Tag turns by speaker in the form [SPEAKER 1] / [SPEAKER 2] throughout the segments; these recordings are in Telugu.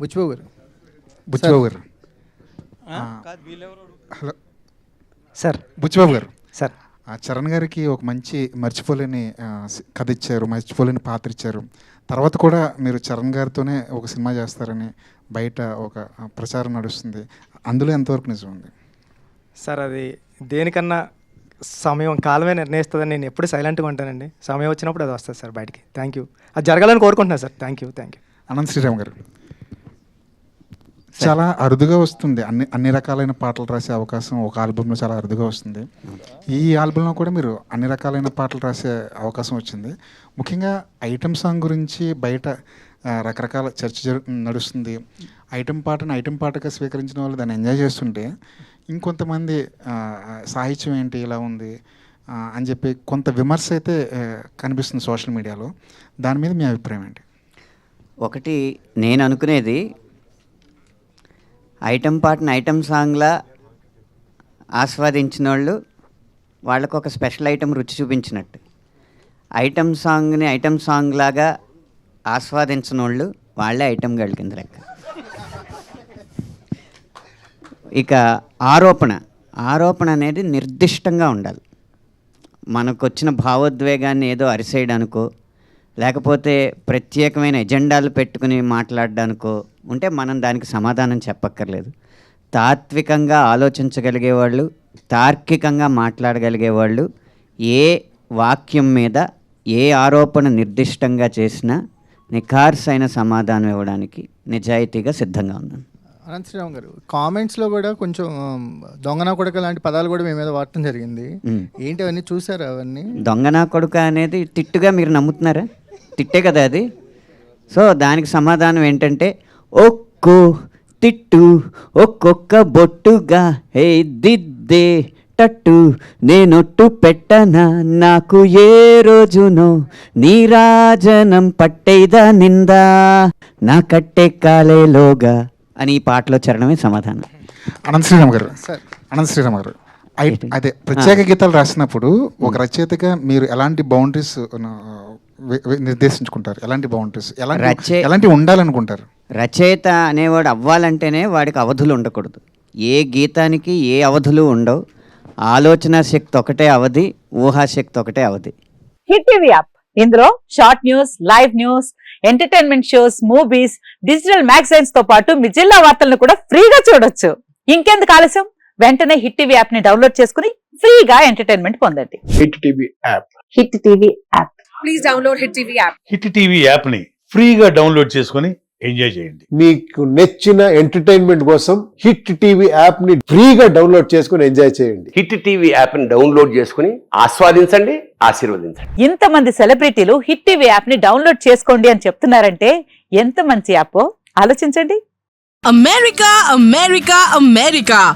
[SPEAKER 1] బుచ్చిబాబు గారు.
[SPEAKER 2] హలో సార్, బుచ్చిబాబు గారు సార్. చరణ్ గారికి ఒక మంచి మర్చిపోలేని కథ ఇచ్చారు, మర్చిపోలేని పాత్ర ఇచ్చారు. తర్వాత కూడా మీరు చరణ్ గారితోనే ఒక సినిమా చేస్తారని బయట ఒక ప్రచారం నడుస్తుంది. అందులో ఎంతవరకు నిజం ఉంది
[SPEAKER 3] సార్? అది దేనికన్నా సమయం, కాలమే నిర్ణయిస్తుందని నేను ఎప్పుడు సైలెంట్గా ఉంటానండి. సమయం వచ్చినప్పుడు అది వస్తుంది సార్ బయటికి. Thank you. అది జరగాలని కోరుకుంటున్నాను sir. Thank you.
[SPEAKER 2] Anant Sriram garu, చాలా అరుదుగా వస్తుంది అన్ని రకాలైన పాటలు రాసే అవకాశం ఒక ఆల్బంలో చాలా అరుదుగా వస్తుంది. ఈ ఆల్బంలో కూడా మీరు అన్ని రకాలైన పాటలు రాసే అవకాశం వచ్చింది. ముఖ్యంగా ఐటమ్ సాంగ్ గురించి బయట రకరకాల చర్చ నడుస్తుంది. ఐటమ్ పాటగా స్వీకరించిన వాళ్ళు దాన్ని ఎంజాయ్ చేస్తుంటే, ఇంకొంతమంది సాహిత్యం ఏంటి ఇలా ఉంది అని చెప్పి కొంత విమర్శ అయితే కనిపిస్తుంది సోషల్ మీడియాలో. దాని మీద మీ అభిప్రాయం ఏంటి?
[SPEAKER 4] ఒకటి, నేను అనుకునేది ఐటమ్ పాటను ఐటమ్ సాంగ్లా ఆస్వాదించిన వాళ్ళు వాళ్ళకు ఒక స్పెషల్ ఐటమ్ రుచి చూపించినట్టు, ఐటమ్ సాంగ్ని ఐటమ్ సాంగ్ లాగా ఆస్వాదించిన వాళ్ళు వాళ్ళే ఐటమ్ గర్ల్ కింద లెక్క. ఇక ఆరోపణ అనేది నిర్దిష్టంగా ఉండాలి. మనకు వచ్చిన భావోద్వేగాన్ని ఏదో అరిసేయడానికో లేకపోతే ప్రత్యేకమైన ఎజెండాలు పెట్టుకుని మాట్లాడడానికో ఉంటే మనం దానికి సమాధానం చెప్పక్కర్లేదు. తాత్వికంగా ఆలోచించగలిగేవాళ్ళు, తార్కికంగా మాట్లాడగలిగేవాళ్ళు ఏ వాక్యం మీద ఏ ఆరోపణ నిర్దిష్టంగా చేసినా నిఖార్సైన సమాధానం ఇవ్వడానికి నిజాయితీగా సిద్ధంగా ఉన్నాను.
[SPEAKER 1] అనంత్ శ్రీరామ్ గారు, కామెంట్స్లో కూడా కొంచెం దొంగనా కొడుక లాంటి పదాలు కూడా మీ మీద వాడటం జరిగింది. ఏంటి అవన్నీ చూసారా? అవన్నీ
[SPEAKER 4] దొంగనా కొడుక అనేది తిట్టుగా మీరు నమ్ముతున్నారా? తిట్టే కదా అది. సో దానికి సమాధానం ఏంటంటే, ఒక్కో తిట్టు ఒక్కొక్క బొట్టుగా హే దిద్దే టట్టు నేనొట్టు పెట్టనా నాకు ఏ రోజునో నీరాజనం పట్టేదా నిందా నా కట్టే కాలేలోగా అని ఈ పాటలో చరణమే సమాధానం.
[SPEAKER 2] అనంత్ శ్రీరామ్ గారు, అదే ప్రత్యేక గీతాలు రాసినప్పుడు ఒక రచయితగా మీరు ఎలాంటి బౌండరీస్ నిర్దేశించుకుంటారు? ఎలాంటి బౌండరీస్, ఎలాంటి ఉండాలనుకుంటారు?
[SPEAKER 4] రచయిత అనేవాడు అవ్వాలంటేనే వాడికి అవధులు ఉండకూడదు. ఏ గీతానికి ఏ అవధులు ఉండవు. ఆలోచన శక్తి ఒకటే అవధి, ఊహాశక్తి ఒకటే అవధి.
[SPEAKER 5] హిట్ టీవీ యాప్, ఇందులో short news, live news, entertainment shows, movies, digital magazines తో పాటు మీ జిల్లా వార్తలను కూడా ఫ్రీగా చూడొచ్చు. ఇంకెందుకు ఆలస్యం? వెంటనే హిట్ టీవీ యాప్ ని డౌన్లోడ్ చేసుకుని ఫ్రీగా ఎంటర్టైన్మెంట్ పొందండి.
[SPEAKER 6] Hit TV app.
[SPEAKER 5] Hit TV app.
[SPEAKER 7] Please download hit TV app.
[SPEAKER 6] Hit TV app ని ఫ్రీగా డౌన్లోడ్ చేసుకుని ఎంజాయ్ చేయండి.
[SPEAKER 8] మీకు నచ్చిన ఎంటర్టైన్మెంట్ కోసం హిట్ టీవీ యాప్ ని ఫ్రీగా డౌన్లోడ్ చేసుకుని ఎంజాయ్ చేయండి.
[SPEAKER 9] హిట్ టీవీ యాప్ ని డౌన్లోడ్ చేసుకుని ఆస్వాదించండి, ఆశీర్వదించండి.
[SPEAKER 5] ఇంతమంది సెలబ్రిటీలు హిట్ టీవీ యాప్ ని డౌన్లోడ్ చేసుకోండి అని చెప్తున్నారంటే ఎంత మంచి యాప్ ఆలోచించండి.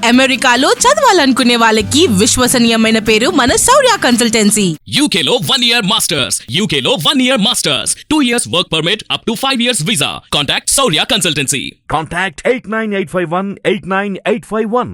[SPEAKER 7] అమెరికాలో చదవాలనుకునే వాళ్ళకి విశ్వసనీయమైన పేరు మన శౌర్య consultancy.
[SPEAKER 10] UKలో 1 year masters, 2 years work permit up to 5 years visa. Contact Shaurya Consultancy.
[SPEAKER 11] Contact 89851 89851.